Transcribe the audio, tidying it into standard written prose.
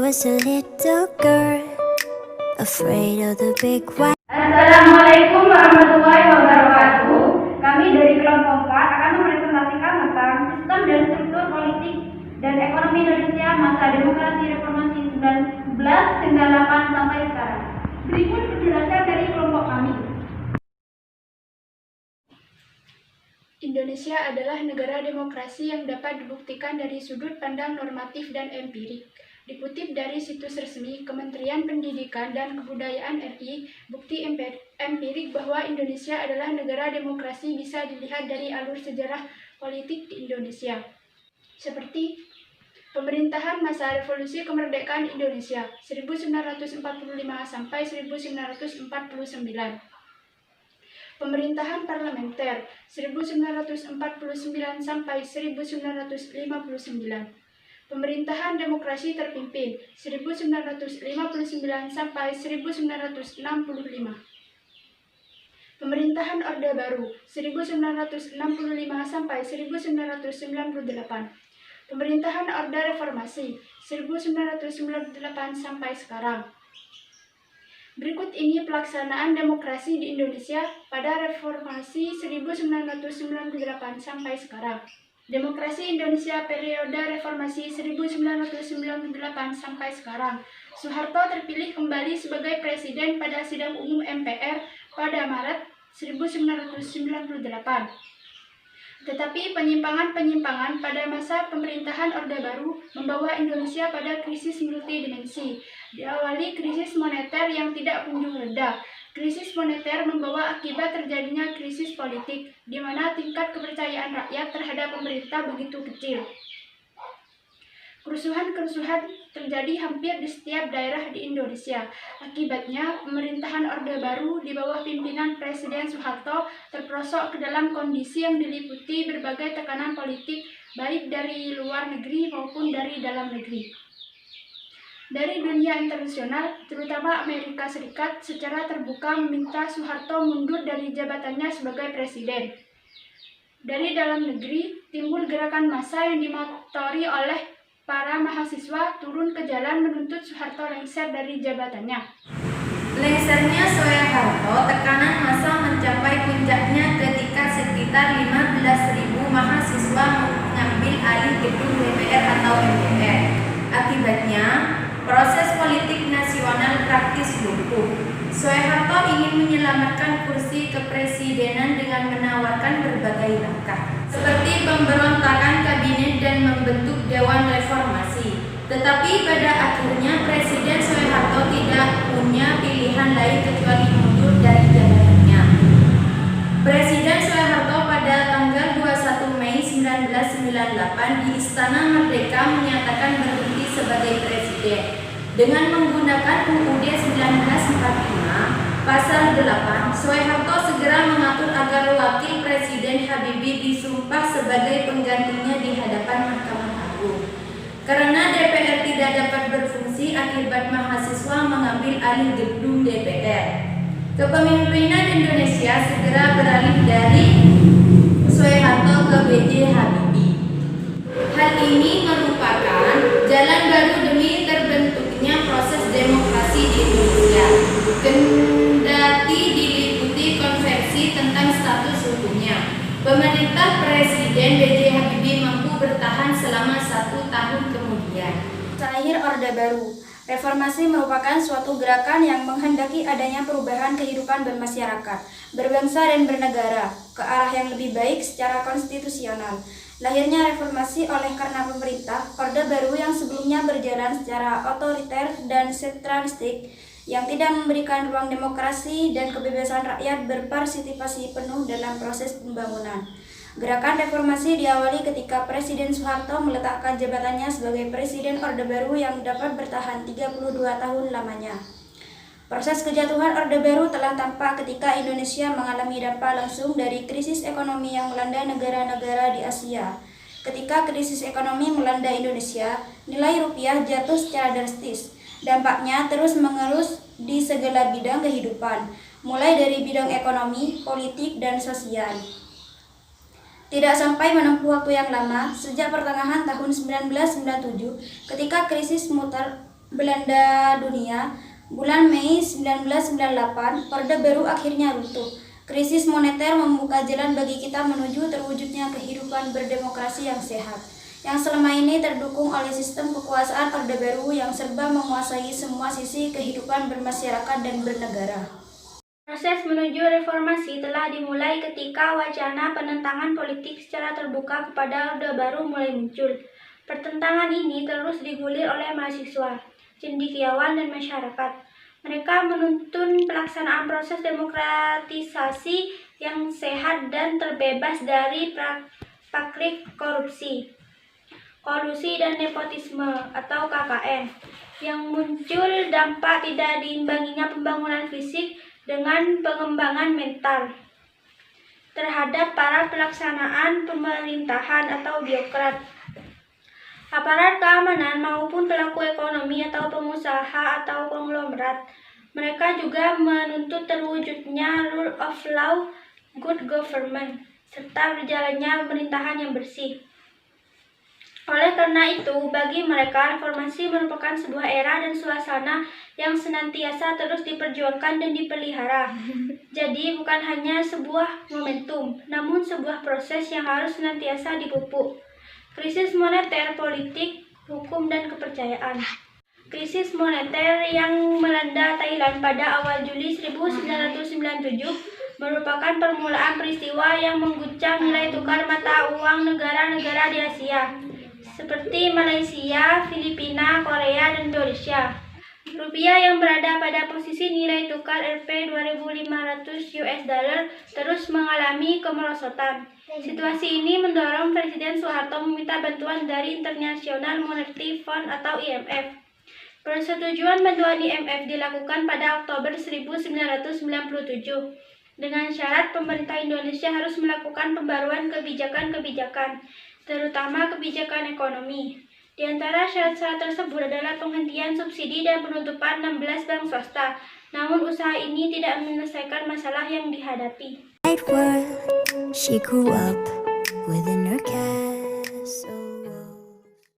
was a little girl, afraid of the big white. Assalamualaikum warahmatullahi wabarakatuh. Kami dari kelompok 4 akan mempresentasikan tentang sistem dan struktur politik dan ekonomi Indonesia masa demokrasi reformasi 1998 sampai sekarang. Berikut penjelasan dari kelompok kami. Indonesia adalah negara demokrasi yang dapat dibuktikan dari sudut pandang normatif dan empirik. Dikutip dari situs resmi Kementerian Pendidikan dan Kebudayaan RI, bukti empirik bahwa Indonesia adalah negara demokrasi bisa dilihat dari alur sejarah politik di Indonesia. Seperti pemerintahan masa Revolusi Kemerdekaan Indonesia 1945 sampai 1949. Pemerintahan parlementer 1949 sampai 1959. Pemerintahan demokrasi terpimpin 1959 sampai 1965. Pemerintahan Orde Baru 1965 sampai 1998. Pemerintahan Orde Reformasi 1998 sampai sekarang. Berikut ini pelaksanaan demokrasi di Indonesia pada reformasi 1998 sampai sekarang. Demokrasi Indonesia periode reformasi 1998 sampai sekarang. Soeharto terpilih kembali sebagai presiden pada sidang umum MPR pada Maret 1998. Tetapi penyimpangan-penyimpangan pada masa pemerintahan Orde Baru membawa Indonesia pada krisis multidimensi. Diawali krisis moneter yang tidak kunjung reda. Krisis moneter membawa akibat terjadinya krisis politik, di mana tingkat kepercayaan rakyat terhadap pemerintah begitu kecil. Kerusuhan-kerusuhan terjadi hampir di setiap daerah di Indonesia. Akibatnya, pemerintahan Orde Baru di bawah pimpinan Presiden Soeharto terperosok ke dalam kondisi yang diliputi berbagai tekanan politik, baik dari luar negeri maupun dari dalam negeri. Dari dunia internasional, terutama Amerika Serikat, secara terbuka meminta Soeharto mundur dari jabatannya sebagai presiden. Dari dalam negeri, timbul gerakan massa yang dimotori oleh para mahasiswa turun ke jalan menuntut Soeharto lengser dari jabatannya. Lengsernya Soeharto, tekanan massa mencapai puncaknya ketika sekitar 15.000 mahasiswa mengambil alih gedung DPR atau MPR. Akibatnya, proses politik nasional praktis lumpuh. Soeharto ingin menyelamatkan kursi kepresidenan dengan menawarkan berbagai langkah, seperti pemberontakan kabinet dan membentuk Dewan Reformasi. Tetapi pada akhirnya Presiden Soeharto tidak punya pilihan lain kecuali mundur dari jabatannya. Presiden Soeharto pada tanggal 21 Mei 1998 di Istana Merdeka menyatakan berhenti sebagai presiden. Dengan menggunakan UUD 1945 Pasal 8, Soeharto segera mengatur agar Wakil Presiden Habibie disumpah sebagai penggantinya di hadapan Mahkamah Agung. Karena DPR tidak dapat berfungsi akibat mahasiswa mengambil alih gedung DPR, kepemimpinan Indonesia segera beralih dari Soeharto ke B.J. Habibie. Hal ini merupakan jalan baru demi terbentuknya proses demokrasi di Indonesia. Kendati diliputi kontroversi tentang status hukumnya, pemerintah Presiden B.J. Habibie mampu bertahan selama 1 tahun kemudian. Terakhir, Orde Baru. Reformasi merupakan suatu gerakan yang menghendaki adanya perubahan kehidupan bermasyarakat, berbangsa dan bernegara ke arah yang lebih baik secara konstitusional. Lahirnya reformasi oleh karena pemerintah Orde Baru yang sebelumnya berjalan secara otoriter dan sentralistik, yang tidak memberikan ruang demokrasi dan kebebasan rakyat berpartisipasi penuh dalam proses pembangunan. Gerakan reformasi diawali ketika Presiden Soeharto meletakkan jabatannya sebagai Presiden Orde Baru yang dapat bertahan 32 tahun lamanya. Proses kejatuhan Orde Baru telah tampak ketika Indonesia mengalami dampak langsung dari krisis ekonomi yang melanda negara-negara di Asia. Ketika krisis ekonomi melanda Indonesia, nilai rupiah jatuh secara drastis. Dampaknya terus mengerus di segala bidang kehidupan, mulai dari bidang ekonomi, politik, dan sosial. Tidak sampai menempuh waktu yang lama, sejak pertengahan tahun 1997, ketika krisis Belanda dunia, bulan Mei 1998, Orde Baru akhirnya runtuh. Krisis moneter membuka jalan bagi kita menuju terwujudnya kehidupan berdemokrasi yang sehat, yang selama ini terdukung oleh sistem kekuasaan Orde Baru yang serba menguasai semua sisi kehidupan bermasyarakat dan bernegara. Proses menuju reformasi telah dimulai ketika wacana penentangan politik secara terbuka kepada Orde Baru mulai muncul. Pertentangan ini terus digulir oleh mahasiswa, cendekiawan, dan masyarakat. Mereka menuntun pelaksanaan proses demokratisasi yang sehat dan terbebas dari praktik korupsi, kolusi, dan nepotisme atau KKN. Yang muncul dampak tidak diimbanginya pembangunan fisik dengan pengembangan mental terhadap para pelaksanaan pemerintahan atau birokrat, aparat keamanan maupun pelaku ekonomi atau pengusaha atau konglomerat. Mereka juga menuntut terwujudnya rule of law, good government, serta berjalannya pemerintahan yang bersih. Oleh karena itu, bagi mereka, reformasi merupakan sebuah era dan suasana yang senantiasa terus diperjuangkan dan dipelihara. Jadi, bukan hanya sebuah momentum, namun sebuah proses yang harus senantiasa dipupuk. Krisis moneter, politik, hukum, dan kepercayaan. Krisis moneter yang melanda Thailand pada awal Juli 1997 merupakan permulaan peristiwa yang mengguncang nilai tukar mata uang negara-negara di Asia, seperti Malaysia, Filipina, Korea, dan Indonesia. Rupiah yang berada pada posisi nilai tukar Rp 2.500 terus mengalami kemerosotan. Situasi ini mendorong Presiden Soeharto meminta bantuan dari International Monetary Fund atau IMF. Persetujuan bantuan IMF dilakukan pada Oktober 1997 dengan syarat pemerintah Indonesia harus melakukan pembaruan kebijakan-kebijakan, terutama kebijakan ekonomi. Di antara syarat-syarat tersebut adalah penghentian subsidi dan penutupan 16 bank swasta. Namun usaha ini tidak menyelesaikan masalah yang dihadapi. World, she grew up within her castle.